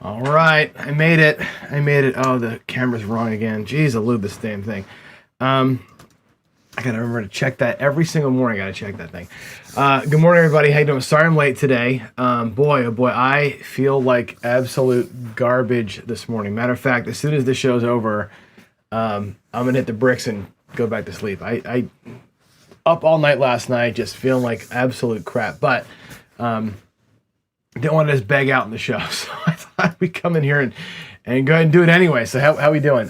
All right, I made it. I made it. Oh, the camera's wrong again. Jeez, I love this damn thing. I gotta remember to check that every single morning. I gotta check that thing. Good morning, everybody. How you doing? Sorry I'm late today. Boy, oh boy, I feel like absolute garbage this morning. Matter of fact, as soon as this show's over, I'm gonna hit the bricks and go back to sleep. I up all night last night, just feeling like absolute crap. But didn't want to just beg out in the show, so I thought we'd come in here and go ahead and do it anyway. So how we doing?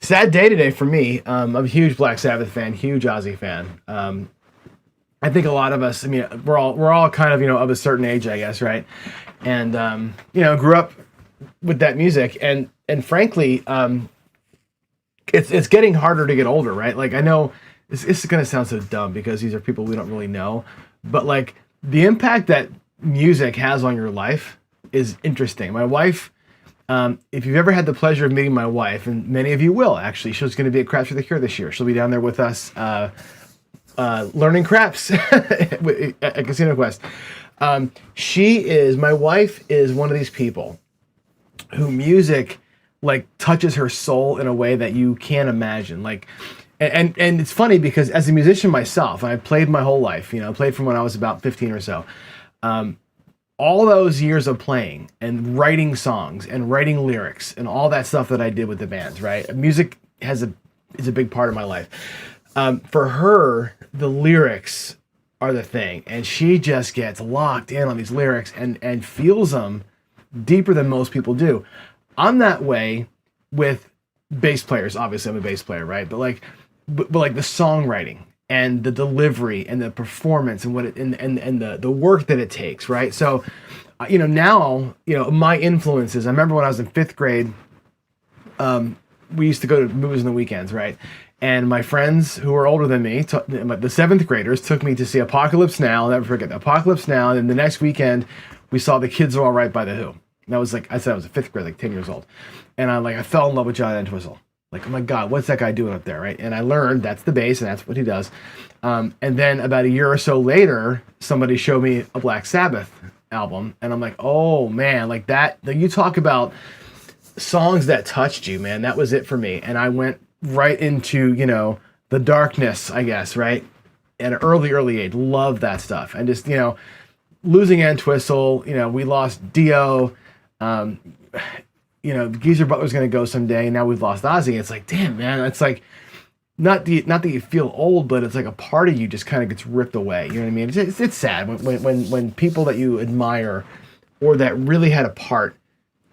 Sad day today for me. I'm a huge Black Sabbath fan, huge Ozzy fan. I think a lot of us, I mean, we're all kind of, of a certain age, I guess, right? And grew up with that music, and frankly, it's getting harder to get older, right? Like, I know this is going to sound so dumb because these are people we don't really know, but like the impact that music has on your life is interesting. My wife, if you've ever had the pleasure of meeting my wife, and many of you will actually, she's going to be at Craps for the Cure this year. She'll be down there with us, learning craps at Casino Quest. My wife is one of these people who music like touches her soul in a way that you can't imagine. Like, and it's funny because as a musician myself, I played my whole life, played from when I was about 15 or so. All those years of playing and writing songs and writing lyrics and all that stuff that I did with the bands, right? Music is a big part of my life. For her, the lyrics are the thing, and she just gets locked in on these lyrics and feels them deeper than most people do. I'm that way with bass players. Obviously, I'm a bass player, right? But like the songwriting and the delivery and the performance and the work that it takes, right? So, now, my influences. I remember when I was in 5th grade, we used to go to movies on the weekends, right? And my friends who were older than me, the 7th graders, took me to see Apocalypse Now. I'll never forget that. Apocalypse Now. And then the next weekend, we saw The Kids Are All Right by The Who. And that was like, I said I was in 5th grade, like 10 years old. And I fell in love with John Entwistle. Like, oh my God, what's that guy doing up there, right? And I learned that's the bass and that's what he does. And then about a year or so later, somebody showed me a Black Sabbath album. And I'm like, oh man, like that, you talk about songs that touched you, man. That was it for me. And I went right into, the darkness, I guess, right? At an early age. Love that stuff. And just, losing Entwistle, we lost Dio, Geezer Butler's going to go someday, and now we've lost Ozzy. It's like, damn, man, it's like, not that you feel old, but it's like a part of you just kind of gets ripped away. You know what I mean? It's sad when people that you admire or that really had a part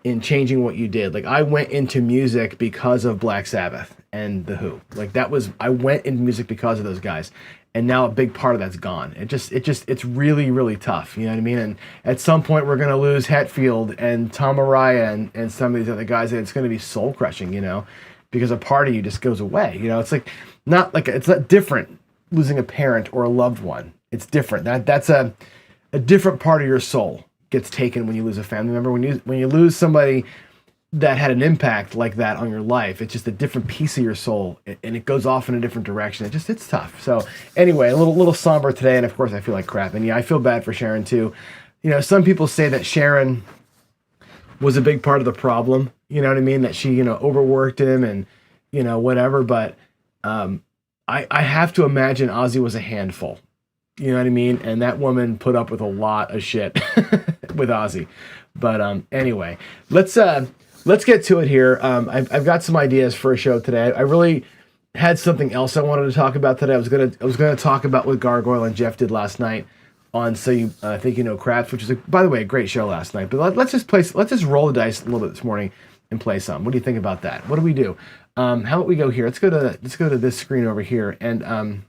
in changing what you did. Like, I went into music because of Black Sabbath and The Who. Like, I went into music because of those guys. And now a big part of that's gone. It's really, really tough. You know what I mean? And at some point we're going to lose Hetfield and Tom Araya and some of these other guys, and it's going to be soul crushing, because a part of you just goes away. It's like, it's not different losing a parent or a loved one. It's different. That's a different part of your soul gets taken when you lose a family member. When you lose somebody that had an impact like that on your life, it's just a different piece of your soul, and it goes off in a different direction. It's tough. So anyway, a little somber today, and of course I feel like crap. And yeah, I feel bad for Sharon too. Some people say that Sharon was a big part of the problem. You know what I mean? That she, overworked him and, whatever. But I have to imagine Ozzy was a handful. You know what I mean? And that woman put up with a lot of shit with Ozzy. But anyway, let's get to it here. I've got some ideas for a show today. I really had something else I wanted to talk about today. I was gonna talk about what Gargoyle and Jeff did last night on So You Think You Know Craps, which is by the way a great show last night. But let's just roll the dice a little bit this morning and play some. What do you think about that? What do we do? How about we go here? Let's go to this screen over here and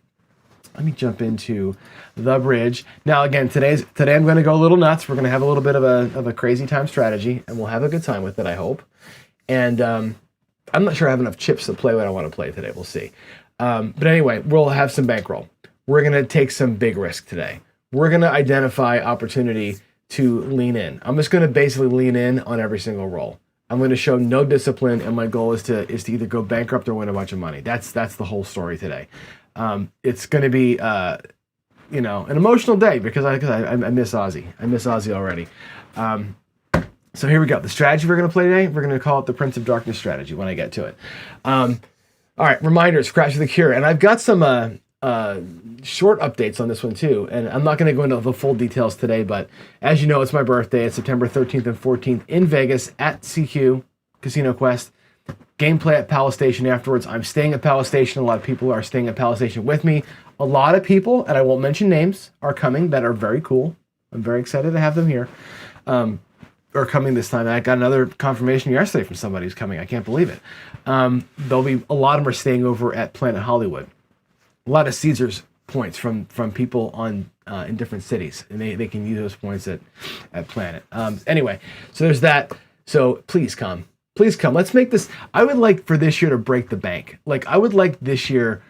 let me jump into the bridge. Now, again, today I'm going to go a little nuts. We're going to have a little bit of a crazy time strategy, and we'll have a good time with it, I hope. And I'm not sure I have enough chips to play what I want to play today. We'll see. But anyway, we'll have some bankroll. We're going to take some big risk today. We're going to identify opportunity to lean in. I'm just going to basically lean in on every single roll. I'm going to show no discipline, and my goal is to either go bankrupt or win a bunch of money. That's the whole story today. It's going to be, an emotional day because I miss Ozzy. I miss Ozzy already. So here we go. The strategy we're going to play today, we're going to call it the Prince of Darkness strategy when I get to it. All right, reminders, Crash of the Cure. And I've got some short updates on this one too. And I'm not going to go into the full details today, but as you know, it's my birthday. It's September 13th and 14th in Vegas at CQ, Casino Quest. Gameplay at Palace Station afterwards. I'm staying at Palace Station. A lot of people are staying at Palace Station with me. A lot of people, and I won't mention names, are coming that are very cool. I'm very excited to have them here. Are coming this time. I got another confirmation yesterday from somebody who's coming. I can't believe it. There'll be a lot of them are staying over at Planet Hollywood. A lot of Caesars points from people on in different cities, and they can use those points at Planet. Anyway, so there's that. So please come. Please come. Let's make this. I would like for this year to break the bank. Like I would like this year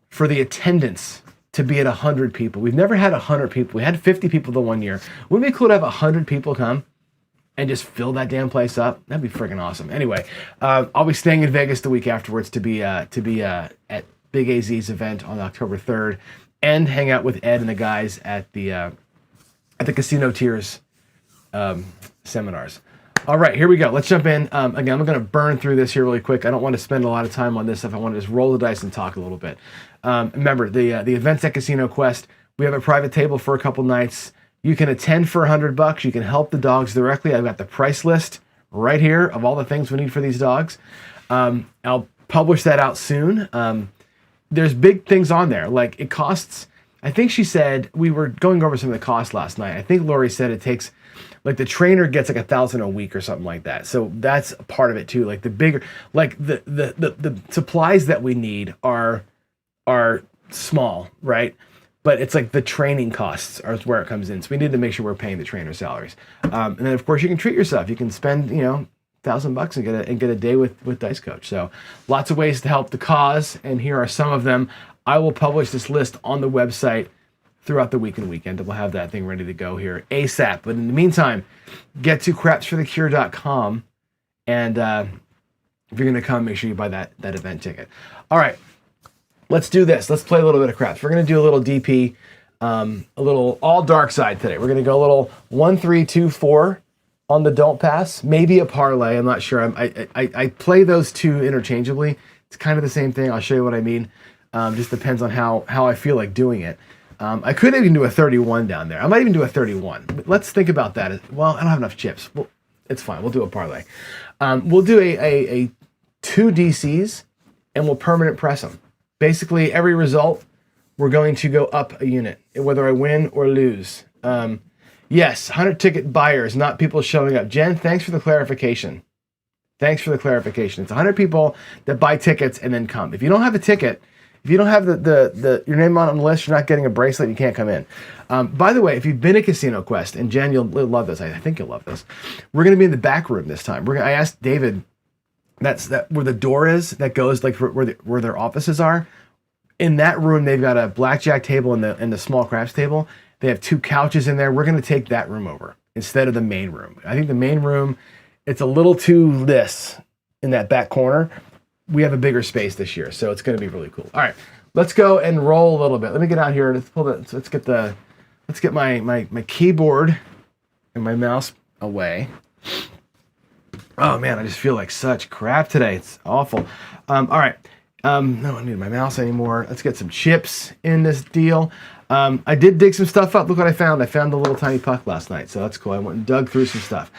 for the attendance to be at 100 people. We've never had 100 people. We had 50 people the one year. Wouldn't it be cool to have 100 people come and just fill that damn place up? That'd be freaking awesome. Anyway, I'll be staying in Vegas the week afterwards to be at Big AZ's event on October 3rd, and hang out with Ed and the guys at the Casino Tiers seminars. All right, here we go. Let's jump in. Again, I'm going to burn through this here really quick. I don't want to spend a lot of time on this stuff. I want to just roll the dice and talk a little bit. Remember, the events at Casino Quest, we have a private table for a couple nights. You can attend for $100. You can help the dogs directly. I've got the price list right here of all the things we need for these dogs. I'll publish that out soon. There's big things on there. Like it costs, I think she said, we were going over some of the costs last night. I think Lori said it takes, like the trainer gets like $1,000 a week or something like that. So that's a part of it too. Like the bigger, like the supplies that we need are small, right? But it's like the training costs are where it comes in. So we need to make sure we're paying the trainer salaries. And then of course you can treat yourself. You can spend, $1,000 and get a day with Dice Coach. So lots of ways to help the cause. And here are some of them. I will publish this list on the website throughout the week and weekend. We'll have that thing ready to go here ASAP. But in the meantime, get to crapsforthecure.com. And if you're going to come, make sure you buy that event ticket. All right. Let's do this. Let's play a little bit of craps. We're going to do a little DP, a little all dark side today. We're going to go a little 1, 3, 2, 4 on the don't pass. Maybe a parlay. I'm not sure. I play those two interchangeably. It's kind of the same thing. I'll show you what I mean. Just depends on how I feel like doing it. I could even do a 31 down there. I might even do a 31. Let's think about that. Well, I don't have enough chips. Well, it's fine. We'll do a parlay. We'll do a 2 DCs and we'll permanent press them. Basically, every result, we're going to go up a unit, whether I win or lose. Yes, 100 ticket buyers, not people showing up. Jen, thanks for the clarification. Thanks for the clarification. It's 100 people that buy tickets and then come. If you don't have a ticket, if you don't have your name on the list, you're not getting a bracelet, you can't come in. By the way, if you've been at Casino Quest, and Jen, you'll love this. I think you'll love this. We're going to be in the back room this time. I asked David, that's where the door is that goes like where their offices are. In that room, they've got a blackjack table and the small craps table. They have 2 couches in there. We're going to take that room over instead of the main room. I think the main room, it's a little too in that back corner. We have a bigger space this year, so it's going to be really cool. All right, let's go and roll a little bit. Let me get out here. Let's get my keyboard and my mouse away. Oh man, I just feel like such crap today. It's awful. All right. No, I don't need my mouse anymore. Let's get some chips in this deal. I did dig some stuff up. Look what I found. I found the little tiny puck last night, so that's cool. I went and dug through some stuff.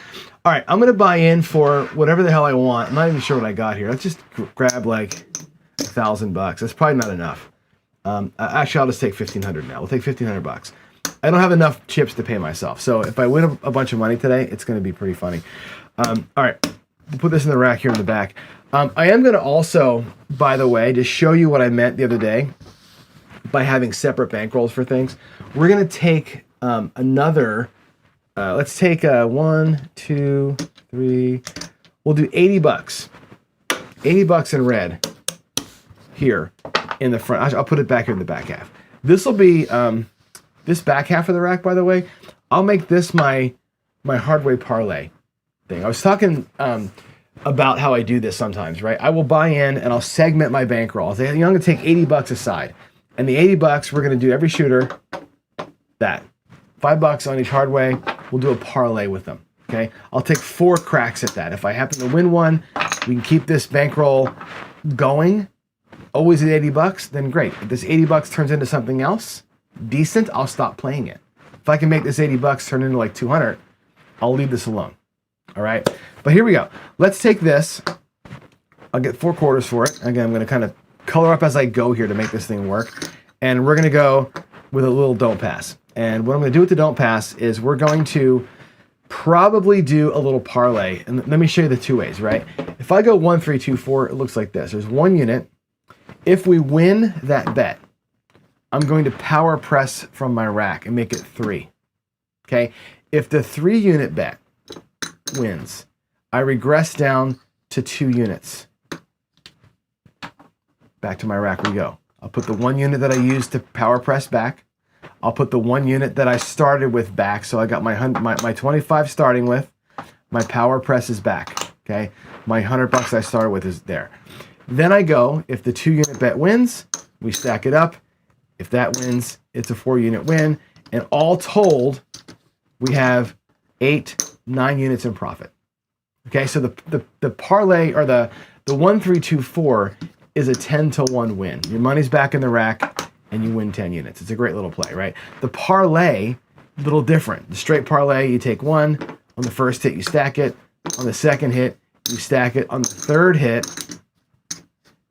All right, I'm going to buy in for whatever the hell I want. I'm not even sure what I got here. Let's just grab like $1,000. That's probably not enough. Actually, I'll just take $1,500 now. We'll take $1,500. I don't have enough chips to pay myself, so if I win a bunch of money today, it's going to be pretty funny. All right, we'll put this in the rack here in the back. I am going to also, by the way, just show you what I meant the other day by having separate bankrolls for things. We're going to take let's take 1, 2, 3. We'll do $80. $80 in red here in the front. I'll put it back here in the back half. This will be this back half of the rack, by the way. I'll make this my hardware parlay thing. I was talking about how I do this sometimes, right? I will buy in and I'll segment my bankroll. I'll say, I'm going to take $80 aside. And the $80, we're going to do every shooter that. $5 on each hardware. We'll do a parlay with them. Okay, I'll take 4 cracks at that. If I happen to win one, we can keep this bankroll going, always at 80 bucks, then great. If this 80 bucks turns into something else decent, I'll stop playing it. If I can make this 80 bucks turn into like 200, I'll leave this alone. All right, but here we go. Let's take this. I'll get 4 quarters for it. Again, I'm going to kind of color up as I go here to make this thing work. And we're going to go with a little don't pass. And what I'm going to do with the don't pass is we're going to probably do a little parlay. And let me show you the 2 ways, right? If I go 1, 3, 2, 4, it looks like this. There's 1 unit. If we win that bet, I'm going to power press from my rack and make it 3. Okay? If the 3 unit bet wins, I regress down to 2 units. Back to my rack we go. I'll put the 1 unit that I used to power press back. I'll put the 1 unit that I started with back. So I got my 25 starting with. My power press is back. Okay, my 100 bucks I started with is there. Then I go, if the 2 unit bet wins, we stack it up. If that wins, it's a 4 unit win. And all told, we have 8, 9 units in profit. Okay, so the parlay, or the 1, 3, 2, 4 is a 10-to-1 win. Your money's back in the rack and you win 10 units. It's a great little play, right? The parlay, a little different. The straight parlay, you take 1. On the first hit, you stack it. On the second hit, you stack it. On the third hit,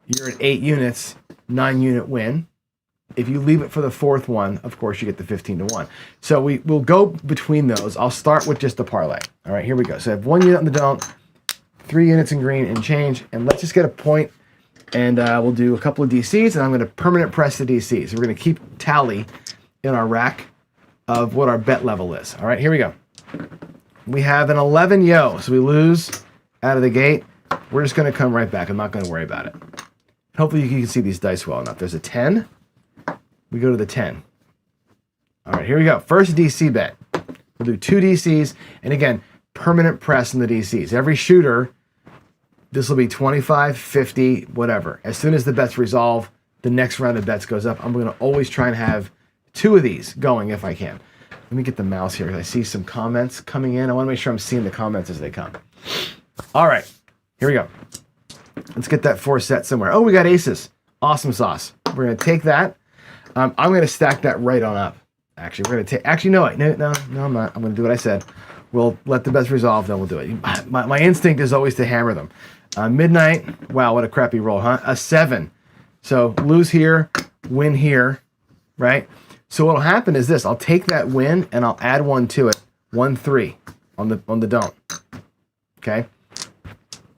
you're at 8 units, 9 unit win. If you leave it for the 4th one, of course, you get the 15-to-1. So we'll go between those. I'll start with just the parlay. All right, here we go. So I have 1 unit on the don't, 3 units in green and change. And let's just get a point. And we'll do a couple of DCs, and I'm going to permanent press the DCs. So we're going to keep tally in our rack of what our bet level is. All right, here we go. We have an 11 yo, so we lose out of the gate. We're just going to come right back. I'm not going to worry about it. Hopefully you can see these dice well enough. There's a 10. We go to the 10. All right, here we go. First DC bet. We'll do 2 DCs, and again, permanent press in the DCs. Every shooter, this will be 25, 50, whatever. As soon as the bets resolve, the next round of bets goes up. I'm going to always try and have 2 of these going if I can. Let me get the mouse here because I see some comments coming in. I want to make sure I'm seeing the comments as they come. All right, here we go. Let's get that 4 set somewhere. Oh, we got aces. Awesome sauce. We're going to take that. I'm going to stack that right on up. Actually, we're going to take... Actually, no, I'm not. I'm going to do what I said. We'll let the bets resolve, then we'll do it. My instinct is always to hammer them. Midnight. Wow, what a crappy roll, huh? A 7. So lose here, win here, right? So what'll happen is this. I'll take that win and I'll add 1 to it. 1, 3 on the don't. Okay?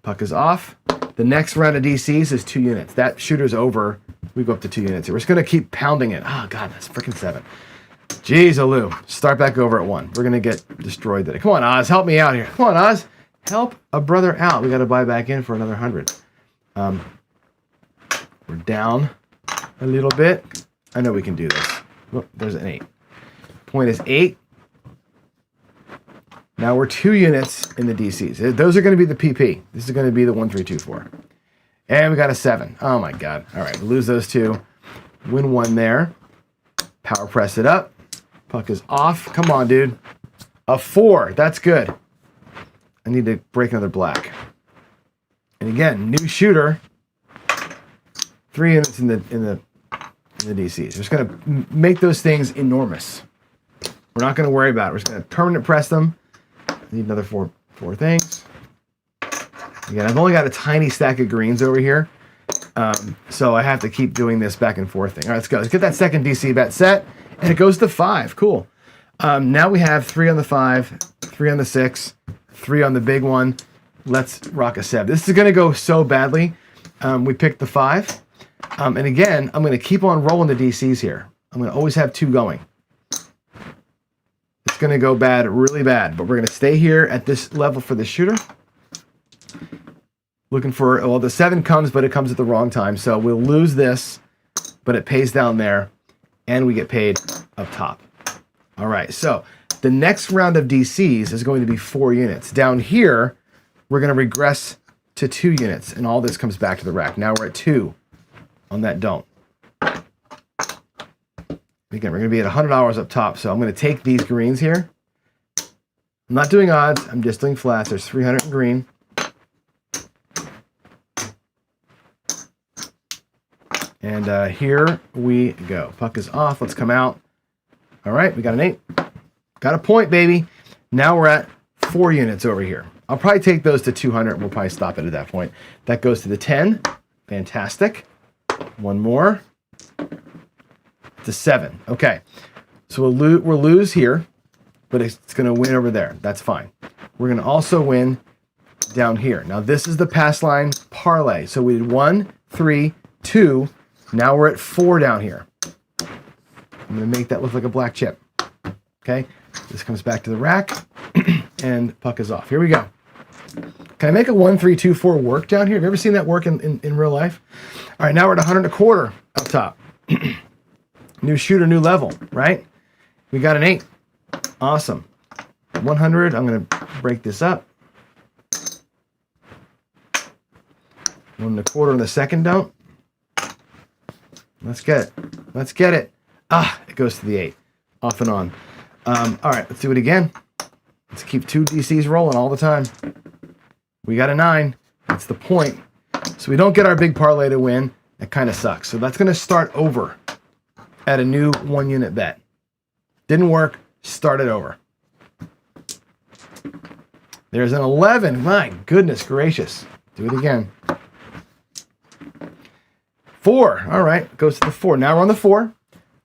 Puck is off. The next round of DCs is 2 units. That shooter's over. We go up to 2 units here. We're just going to keep pounding it. Oh, God, that's freaking 7. Jeez, Alou. Start back over at 1. We're going to get destroyed today. Come on, Oz. Help me out here. Come on, Oz. Help a brother out. We got to buy back in for another 100. We're down a little bit. I know we can do this. Look, there's an 8. Point is 8. Now we're 2 units in the DCs. Those are going to be the PP. This is going to be the 1, 3, 2, 4. And we got a 7. Oh my God. All right, we lose those 2. Win 1 there. Power press it up. Puck is off. Come on, dude. A 4. That's good. I need to break another black. And again, new shooter. 3 units in the DCs. We're just going to make those things enormous. We're not going to worry about it. We're just going to permanent press them. I need another 4 things. Again, I've only got a tiny stack of greens over here. So I have to keep doing this back and forth thing. All right, let's go. Let's get that second DC bet set. And it goes to 5. Cool. Now we have 3 on the 5, 3 on the 6, 3 on the big one. Let's rock a 7. This is going to go so badly. We picked the 5. And again, I'm going to keep on rolling the DCs here. I'm going to always have 2 going. It's going to go bad, really bad. But we're going to stay here at this level for the shooter. Looking for, well, the 7 comes, but it comes at the wrong time. So we'll lose this, but it pays down there. And we get paid up top. All right, so the next round of DCs is going to be 4 units. Down here, we're going to regress to 2 units. And all this comes back to the rack. Now we're at 2 on that don't. Again, we're going to be at $100 up top. So I'm going to take these greens here. I'm not doing odds. I'm just doing flats. There's 300 in green. And here we go. Puck is off. Let's come out. All right, we got an 8. Got a point, baby. Now we're at 4 units over here. I'll probably take those to 200. We'll probably stop it at that point. That goes to the 10. Fantastic. One more. To 7. Okay. So we'll lose here, but it's going to win over there. That's fine. We're going to also win down here. Now, this is the pass line parlay. So we did 1, 3, 2. Now we're at 4 down here. I'm going to make that look like a black chip. Okay. This comes back to the rack, and puck is off. Here we go. Can I make a 1, 3, 2, 4 work down here? Have you ever seen that work in real life? All right, now we're at 100 and a quarter up top. New shooter, new level, right? We got an 8. Awesome. 100, I'm going to break this up. 1 and a quarter in the second don't. Let's get it. Let's get it. Ah, it goes to the 8. Off and on. All right, let's do it again. Let's keep 2 DCs rolling all the time. We got a 9. That's the point. So we don't get our big parlay to win. That kind of sucks. So that's going to start over at a new 1 unit bet. Didn't work. Start it over. There's an 11. My goodness gracious. Do it again. 4. All right. Goes to the 4. Now we're on the 4.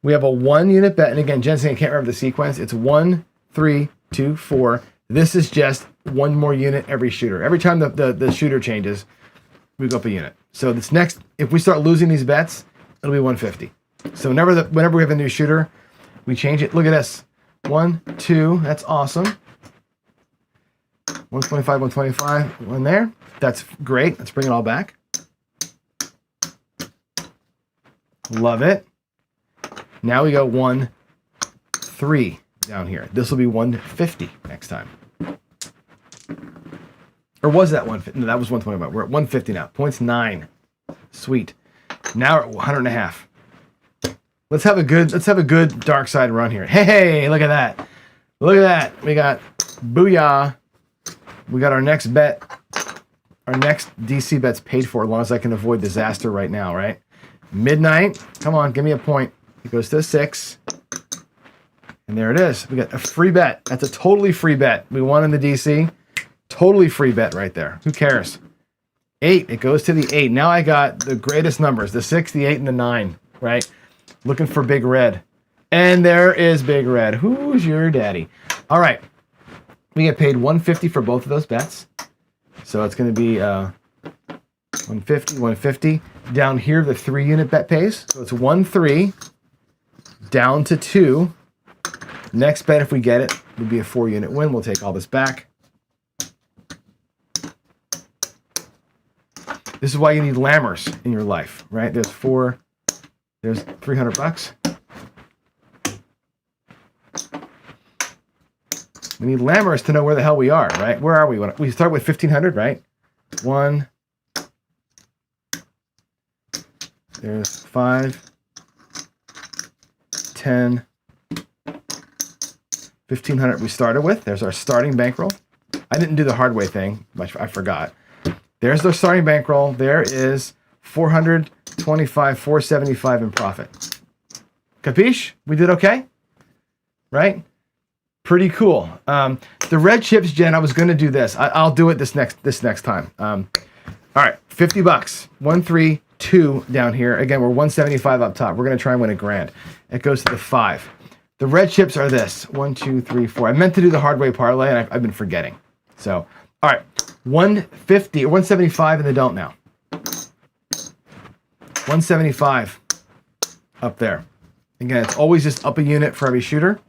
We have a 1 unit bet. And again, Jensen, I can't remember the sequence. It's 1, 3, 2, 4. This is just 1 more unit every shooter. Every time the shooter changes, we go up a unit. So this next, if we start losing these bets, it'll be 150. So whenever we have a new shooter, we change it. Look at this. 1, 2. That's awesome. 125, 125. 1 there. That's great. Let's bring it all back. Love it. Now we go 1, 3 down here. This will be 150 next time. Or was that 150? No, that was 125. We're at 150 now. Points 9. Sweet. Now we're at 100 and a half. Let's have a good dark side run here. Hey, look at that. Look at that. We got booyah. We got our next bet. Our next DC bet's paid for as long as I can avoid disaster right now, right? Midnight. Come on, give me a point. It goes to a 6. And there it is. We got a free bet. That's a totally free bet. We won in the DC. Totally free bet right there. Who cares? 8. It goes to the 8. Now I got the greatest numbers. The 6, the 8, and the 9. Right? Looking for Big Red. And there is Big Red. Who's your daddy? All right. We get paid 150 for both of those bets. So it's going to be 150, 150. Down here, the 3 unit bet pays. So it's 1, 3. Down to 2. Next bet, if we get it, would be a 4 unit win. We'll take all this back. This is why you need lammers in your life, right? There's 4. There's $300. We need lammers to know where the hell we are, right? Where are we? We start with 1,500, right? 1. There's 5. 10. 1,500 we started with. There's our starting bankroll. I didn't do the hard way thing. I forgot. There's the starting bankroll. There is 425, 475 in profit. Capiche? We did okay? Right? Pretty cool. The red chips, Jen, I was going to do this. I'll do it this next time. All right, $50. 1, 3, 2 down here. Again, we're 175 up top. We're going to try and win $1,000. It goes to the 5. The red chips are this. 1, 2, 3, 4. I meant to do the hard way parlay, and I've been forgetting. So, all right. 150 or 175 in the don't now. 175 up there. Again, it's always just up a unit for every shooter.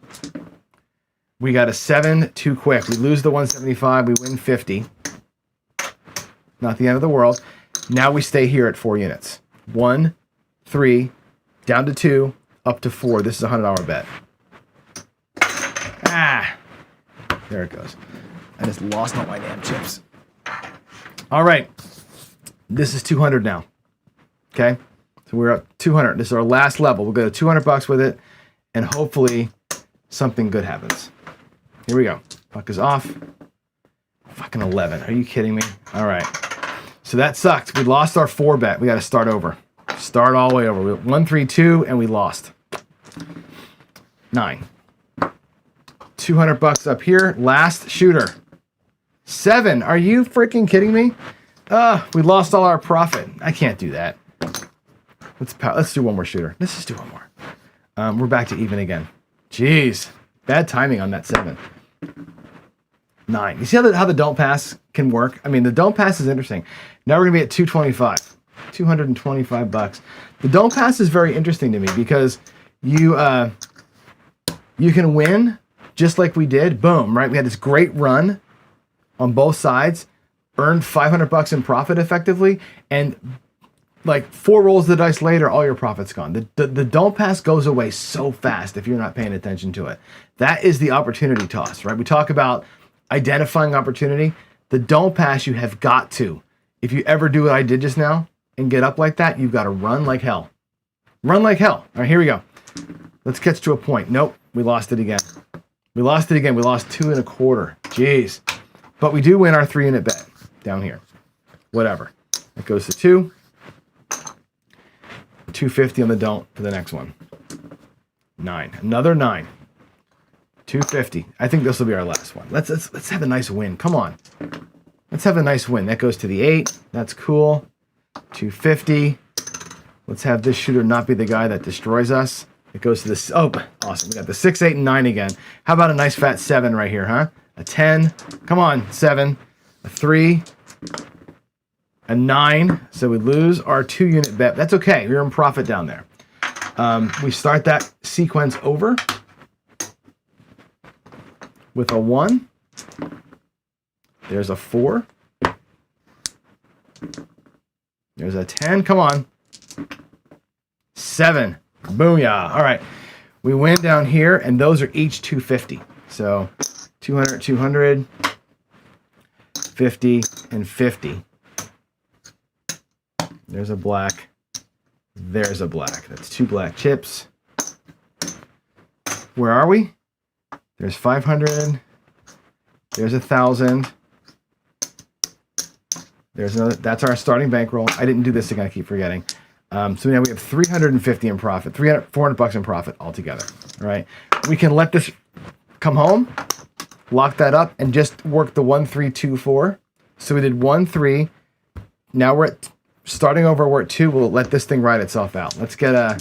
We got a 7 too quick. We lose the 175. We win 50. Not the end of the world. Now we stay here at 4 units. 1, 3, down to 2, up to 4. This is a $100 bet. Ah, there it goes. I just lost all my damn chips. All right. This is 200 now. Okay. So we're up 200. This is our last level. We'll go to $200 with it, and hopefully something good happens. Here we go. Puck is off. Fucking 11. Are you kidding me? All right. So that sucked. We lost our 4 bet. We got to start over. Start all the way over. We went 1, 3, 2, and we lost. 9. $200 up here. Last shooter. 7. Are you freaking kidding me? We lost all our profit. I can't do that. Let's do one more shooter. Let's just do one more. We're back to even again. Jeez. Bad timing on that 7. 9. You see how the don't pass can work? I mean, the don't pass is interesting. Now we're going to be at 225. $225. The don't pass is very interesting to me because you can win just like we did. Boom, right? We had this great run on both sides, earned $500 in profit effectively, and like 4 rolls of the dice later, all your profit's gone. The don't pass goes away so fast if you're not paying attention to it. That is the opportunity toss, right? We talk about identifying opportunity. The don't pass, you have got to. If you ever do what I did just now and get up like that, you've got to run like hell. Run like hell. All right, here we go. Let's catch to a point. Nope, we lost it again. We lost it again. We lost 2 1/4. Jeez. But we do win our 3-unit bet down here. Whatever. It goes to 2. 250 on the don't for the next one. 9. Another 9. 250. I think this will be our last one. Let's have a nice win. Come on. Let's have a nice win. That goes to the 8. That's cool. 250. Let's have this shooter not be the guy that destroys us. It goes to this. Oh, awesome. We got the 6, 8, and 9 again. How about a nice fat 7 right here, huh? A 10. Come on, 7. A 3. A 9. So we lose our 2-unit bet. That's okay. We're in profit down there. We start that sequence over with a 1. There's a 4. There's a 10. Come on. 7. Booyah. All right. We win down here, and those are each 250. So 200, 200, 50, and 50. There's a black. There's a black. That's 2 black chips. Where are we? There's 500. There's 1,000. There's another. That's our starting bankroll. I didn't do this again. I keep forgetting. So now we have 350 in profit, $400 in profit altogether. All right. We can let this come home, lock that up, and just work the 1, 3, 2, 4. So we did 1, 3. Now we're at starting over. We're at 2. We'll let this thing ride itself out. Let's get that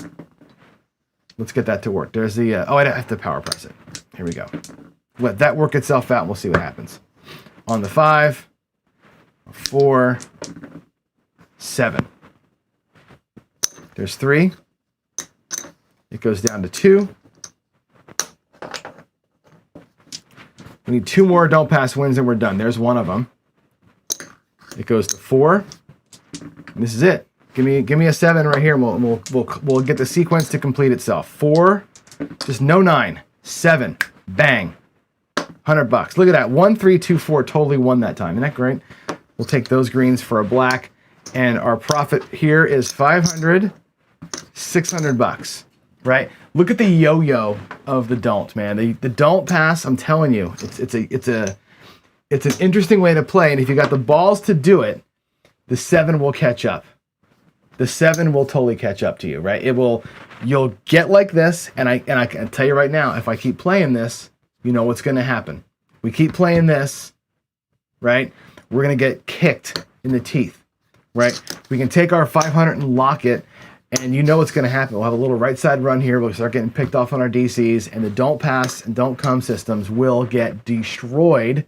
to work. There's the. I have to power press it. Here we go. Let that work itself out. And we'll see what happens. On the 5, 4, 7. There's 3. It goes down to 2. We need 2 more don't pass wins and we're done. There's one of them. It goes to 4. And this is it. Give me a 7 right here, and we'll get the sequence to complete itself. 4, just no 9. 7, bang, $100. Look at that. 1, 3, 2, 4. Totally won that time. Isn't that great? We'll take those greens for a black, and our profit here is 500. $600, right? Look at the yo-yo of the don't, man. The don't pass. I'm telling you, it's an interesting way to play, and if you got the balls to do it, the 7 will catch up. The 7 will totally catch up to you, right? You'll get like this, and I can tell you right now, if I keep playing this, you know what's going to happen. We keep playing this, right? We're going to get kicked in the teeth, right? We can take our 500 and lock it. And you know what's going to happen. We'll have a little right side run here. We'll start getting picked off on our DCs. And the don't pass and don't come systems will get destroyed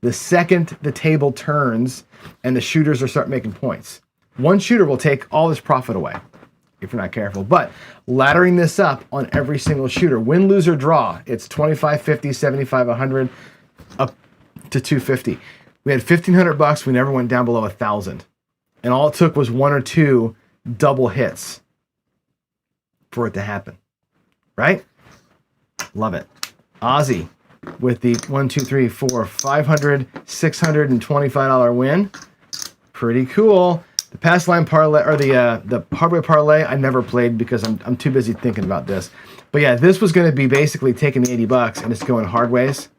the second the table turns and the shooters will start making points. One shooter will take all this profit away if you're not careful. But laddering this up on every single shooter, win, lose, or draw, it's 25, 50, 75, 100, up to 250. We had $1,500. We never went down below 1,000. And all it took was 1 or 2 double hits for it to happen, right? Love it. Ozzy with the 1, 2, 3, 4, $500, $625 win. Pretty cool. The pass line parlay, or the hardware parlay, I never played because I'm too busy thinking about this. But yeah, this was going to be basically taking the $80 and just going hard ways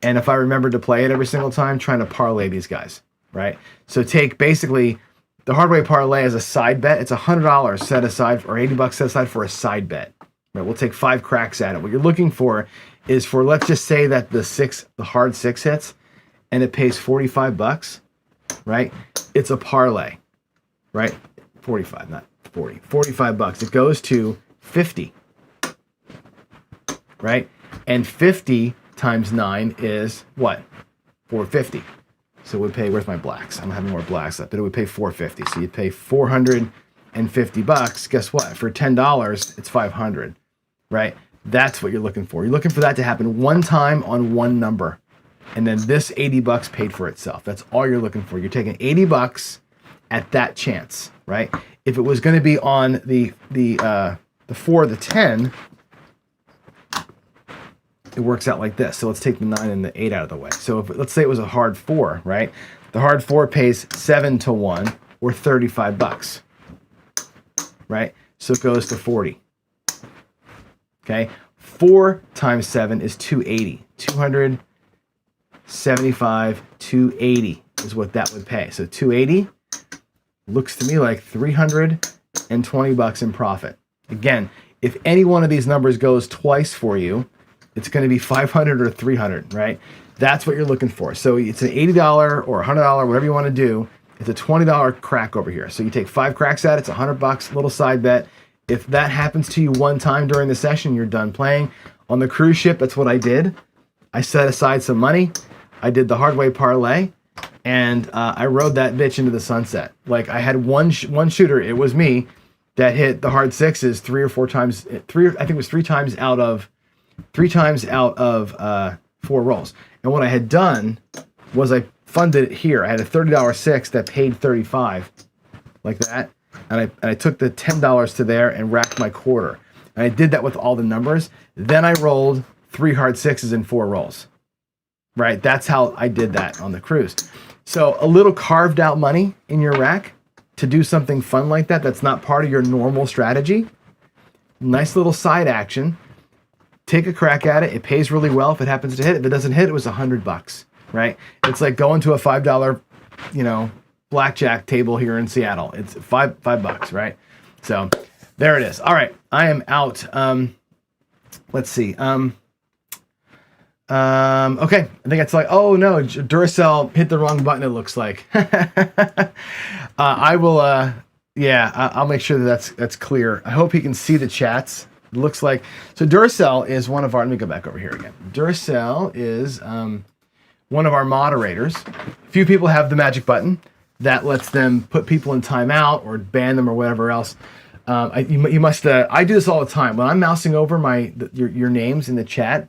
And if I remember to play it every single time, trying to parlay these guys, right? So take basically the hard way parlay as a side bet. It's $100 set aside or $80 set aside for a side bet. Right? We'll take 5 cracks at it. What you're looking for is for, let's just say that the hard 6 hits and it pays $45, right? It's a parlay, right? 45, not 40. $45. It goes to 50, right? And 50 times 9 is what? 450. So we pay, where's my blacks? I don't have any more blacks left, but it would pay 450. So you pay $450. Guess what? For $10, it's 500, right? That's what you're looking for. You're looking for that to happen one time on one number. And then this $80 paid for itself. That's all you're looking for. You're taking $80 at that chance, right? If it was going to be on the 4 or the 10, it works out like this. So let's take the 9 and the 8 out of the way. So if, let's say it was a hard 4, right? The hard 4 pays 7 to 1 or $35, right? So it goes to 40. Okay, 4 times 7 is 280. 275, 280 is what that would pay. So 280 looks to me like $320 in profit. Again, if any one of these numbers goes twice for you, it's going to be 500 or 300, right? That's what you're looking for. So it's an $80 or $100, whatever you want to do. It's a $20 crack over here. So you take 5 cracks at it. It's $100, little side bet. If that happens to you one time during the session, you're done playing. On the cruise ship, that's what I did. I set aside some money. I did the hard way parlay, and I rode that bitch into the sunset. Like I had one shooter, it was me, that hit the hard 6s 3 or 4 times. I think it was 3 times out of 4 rolls. And what I had done was I funded it here. I had a $30 6 that paid 35, like that. And I took the $10 to there and racked my quarter. And I did that with all the numbers. Then I rolled 3 hard 6s in 4 rolls. Right? That's how I did that on the cruise. So a little carved out money in your rack to do something fun like that that's not part of your normal strategy. Nice little side action. Take a crack at it. It pays really well if it happens to hit. If it doesn't hit, it was $100, right? It's like going to a $5, blackjack table here in Seattle. It's $5, right? So there it is. All right, I am out. Let's see. Okay, I think it's like, oh no, Duracell hit the wrong button. It looks like. I will. I'll make sure that's clear. I hope he can see the chats. It looks like so. Duracell is one of our. Let me go back over here again. Duracell is one of our moderators. Few people have the magic button that lets them put people in timeout or ban them or whatever else. You must. I do this all the time when I'm mousing over your names in the chat.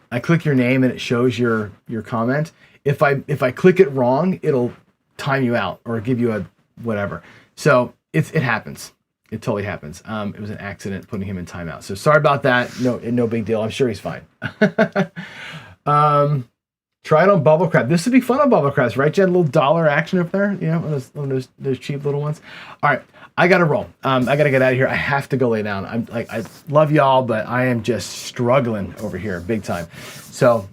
I click your name and it shows your comment. If I click it wrong, it'll time you out or give you a whatever. So it happens. It totally happens. It was an accident putting him in timeout. So sorry about that. No big deal. I'm sure he's fine. Try it on Bubble Crab. This would be fun on Bubble Crabs, right? Jen? A little dollar action up there, one of those cheap little ones. All right, I gotta roll. I gotta get out of here. I have to go lay down. I love y'all, but I am just struggling over here big time. So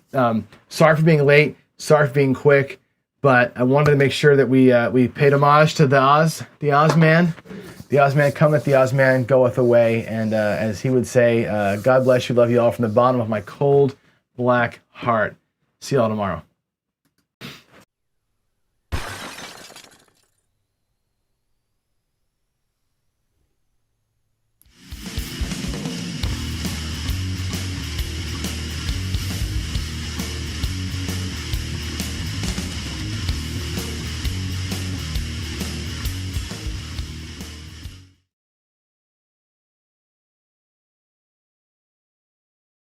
sorry for being late. Sorry for being quick, but I wanted to make sure that we paid homage to the Oz man. The Oz man cometh, the Oz man goeth away, and as he would say, God bless you, love you all from the bottom of my cold black heart. See y'all tomorrow.